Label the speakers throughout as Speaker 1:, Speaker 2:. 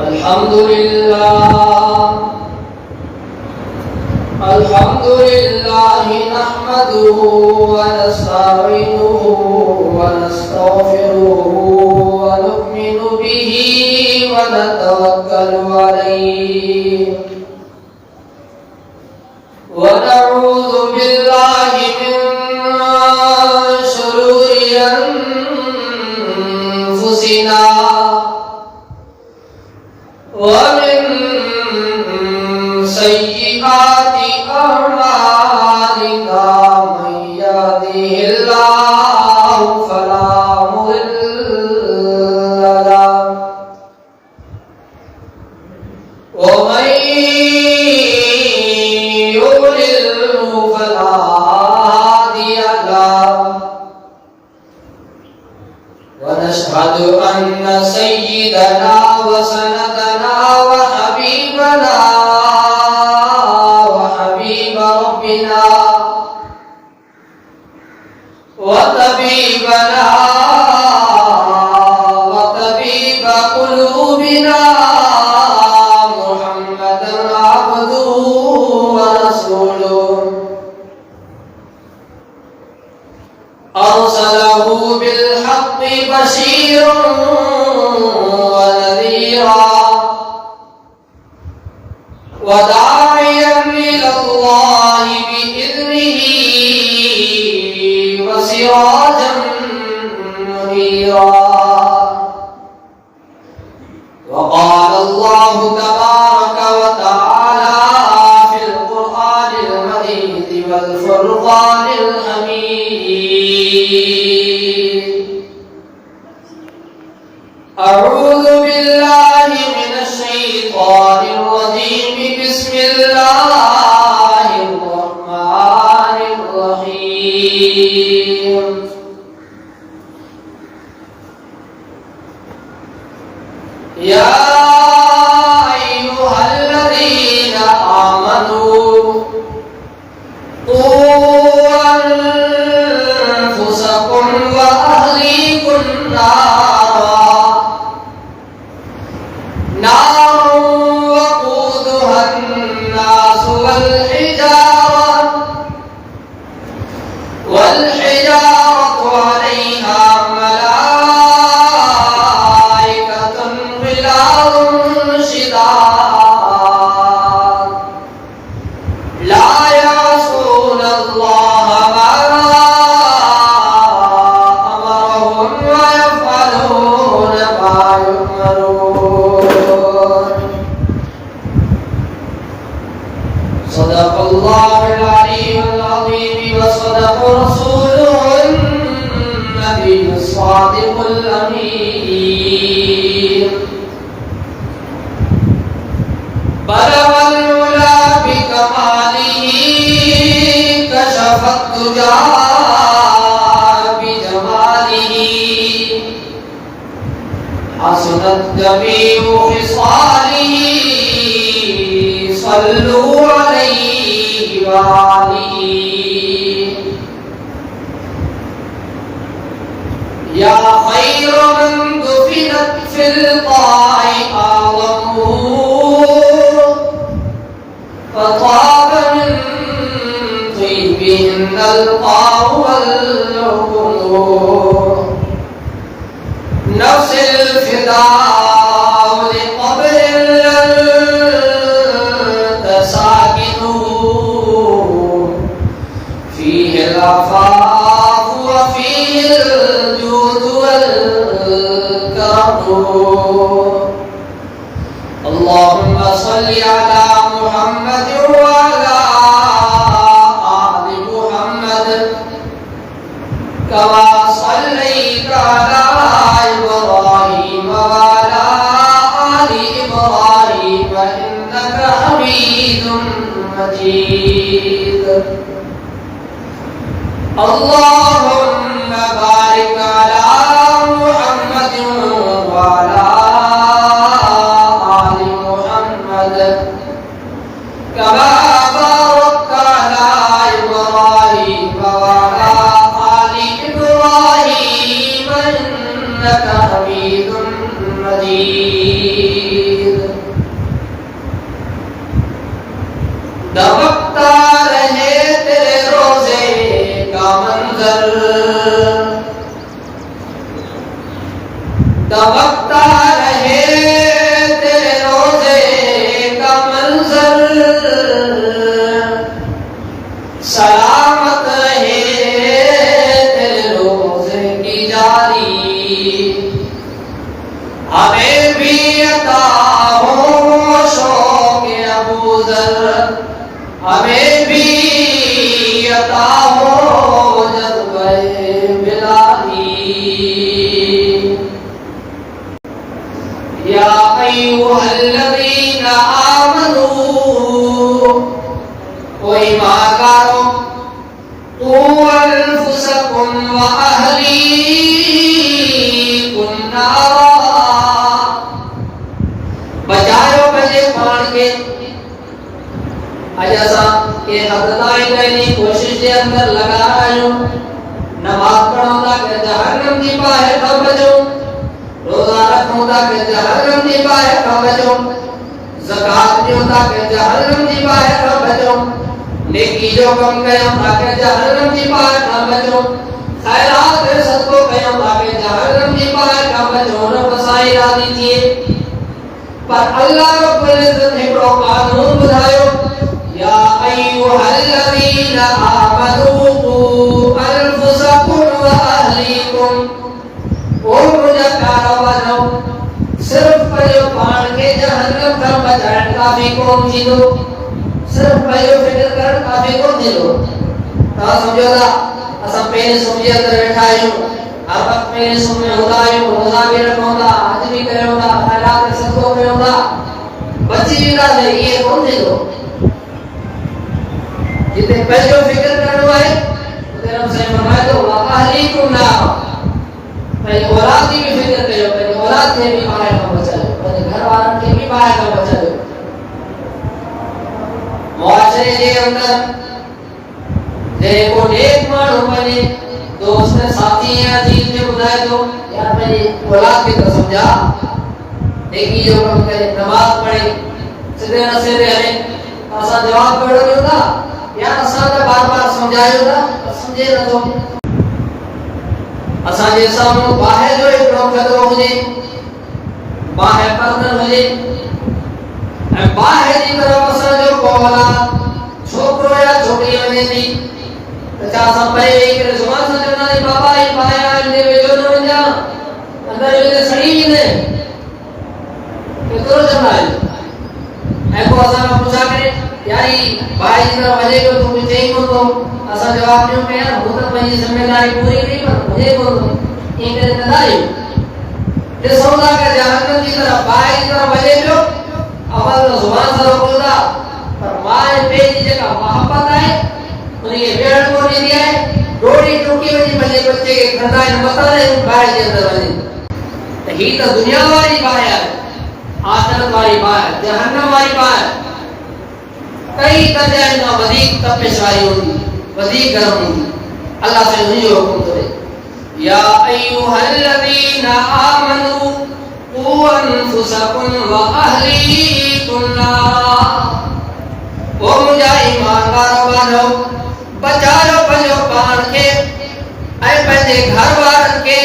Speaker 1: الحمد لله نحمده ونستعينه ونستغفره ونؤمن به ونتوكل عليه ونعوذ بالله من شرور أنفسنا ومن سيئات أعمالنا من يهده الله فلا مضل له ومن يضلل فلا هادي له ونشهد أن سيدنا وسندنا وحبيبنا وحبيب ربنا وطبيبنا وطبيب قلوبنا محمدا عبده ورسوله أرسله بالحق بشيرا ونذيرا وداعيا إلى الله بإذنه وسراجا منيرا وقال الله تبارك وتعالى في القرآن المجيد والفرقان الحميد أعوذ بالله من الشيطان الرجيم بسم الله الرحمن الرحيم يا أيها الذين آمنوا قوا أنفسكم وأهليكم نارا وقودها الناس والحجارة عليها ملائكة غلاظ شداد لا يعصون الله ما أمرهم ويفعلون ما يؤمرون صدق الله العلي العظيم وصدق رسوله النبي الصادق الأمين بلغ العلا بكماله كشف الدجى بجماله حسنت جميع خصاله صلوا عليه وآله يا خير من دفنت في القاع أعظمه فطاب من طيبهن القاع والعقول نفس الفداء لقبر أنت ساكنه فيه العفاف وفيه الجود والكرم اللهم صل على محمد وعلى آل محمد كما صليت على إبراهيم وعلى آل إبراهيم إنك حميد مجيد اللهم بارك على محمد وعلى آل محمد كما باركت على إبراهيم وعلى آل إبراهيم إنك حميد مجيد دبکتا رہے تیرے روزے کا منظر، دبکتا رہے تیرے روزے کا منظر، سلامت رہے تیرے روزے کی جاری، ہمیں بھی عطا ہو شوق ابو ذر، ہمیں بھی عطا ہو جذبہ بلالی۔ یا ایھا الذین آمنوا، او ایماندارو، قوا انفسکم واہلیکم نارا، بچاؤ پنجے پان کے۔ اج اساں یہ حد تائیں کرنی کوشش دے اندر لگا رہے ہوں، نماز پڑھوں تا کہ جہنم دی باہر نہ بچوں، روزہ رکھوں تا کہ جہنم دی باہر نہ بچوں، زکات دیوں تا کہ جہنم دی باہر نہ بچوں، نیکی جو کم کیوں تا کہ جہنم دی باہر نہ بچوں، خیرات صدقوں کیوں تا کہ جہنم دی باہر نہ بچوں، رب سائیں راضی تھیے۔ پر اللہ رب العزت نے پرو قانون بتاؤ، یا ایھا الذین آمنوا قوا انفسکم واہلیکم، او مجھے پیارا بنو، صرف پجو پان کے جہنم کا بچائن کافی کون تھی دو، صرف پجو فکر کرن کافی کون تھی دو۔ تا سمجھو دا اساں پہلے سمجھے اندر بیٹھا ہوں، ہر وقت پہلے سمجھے ہوتا ہوں، روزہ بھی رکھوں گا، حج بھی کروں گا، خیرات صدقوں کروں گا، بچی بھی نہ یہ کون تھی دو۔ جتنے پہلے فکر کرنا ہے تو رب سے فرمائے تو واہلیکم نارا، پہلے اولاد کی بھی فکر کرو، پہلے اولاد کے بھی باہر نہ بچاؤ، پہلے گھر والوں کے بھی باہر نہ بچاؤ۔ معاشرے کے اندر جے کو نیک مانو بنے، دوست ساتھی ہیں عزیز نے بتائے تو یار میری اولاد کی تو سمجھا، نیکی جو کم کرے، نماز پڑھے، سیدھے نہ سیدھے رہے، ایسا جواب پڑھو نہیں ہوتا یار اساں تے بار بار سمجھائیو نا سمجھے نہ تو اساں جے ساموں باہر جو ایک خطرہ ہوجے، باہر پردن ہوجے، باہر دی طرف اساں جو کولا چھوکرو یا چھوکری ونے دی تے اساں پہلے ایک زبان سمجھنا دی بابا ای پایا دے وچوں نہ ونجا اندر وچ سڑی نے کترو جمائے اے کو اساں پوچھا کرے یاری بھائی جی طرح وجہ کو تم چاہیے کو تو اسا جواب دیو کہ یار وہ تو پنجی ذمہ داری پوری نہیں پر مجھے کو تو این کرے نہ تے سودا کہ جہنم کی طرف بھائی کی طرف وجہ جو اول زبان سے بولدا پر ماں پہ دی جگہ محبت ہے انہیں یہ بیڑ کو نہیں دیا ہے، روٹی ٹوکی وجہ بچے بچے کے کھندا ہے بتا رہے بھائی کے اندر وجہ تے ہی تو دنیا والی بات ہے، آخرت والی بات، جہنم والی بات کئی درجہ میں وزید تپش والی ہوگی، وزید گرم ہوگی۔ اللہ سے انہی حکم کرے یا ایھا الذین آمنوا قوا انفسکم واہلیکم نارا، او مجھے ایماندار بنو، بچاؤ پنجو پان کے اے پنجے گھر والن کے،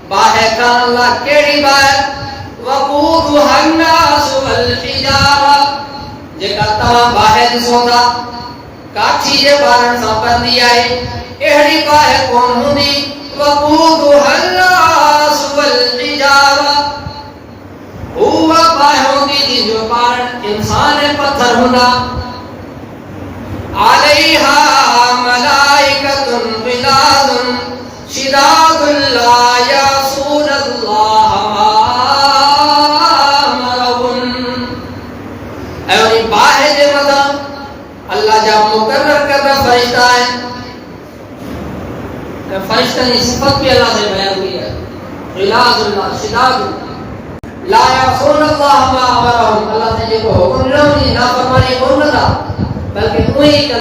Speaker 1: باہر کا اللہ کیڑی باہر وقودھا الناس والحجارہ، جیکا تمام باہر سودا کاچی جے بارن سا پندی آئے اہڑی باہر کون ہوندی وقودھا الناس والحجارہ، ہوا باہر ہوندی جی جو بارن انسان پتھر ہوندا، علیہا ملائکۃ غلاظ شداد لا یعصون اللہ ما باہر دے مطلب اللہ جا مقرر کردہ فرشتہ ہے، فرشتہ نے صفت بھی اللہ سے بیان کی ہے، غلاظ اللہ شداد لا یعصون اللہ ما امرہم، اللہ سے جو حکم نہ ہوئی نافرمانی کون نہ تھا بلکہ وہی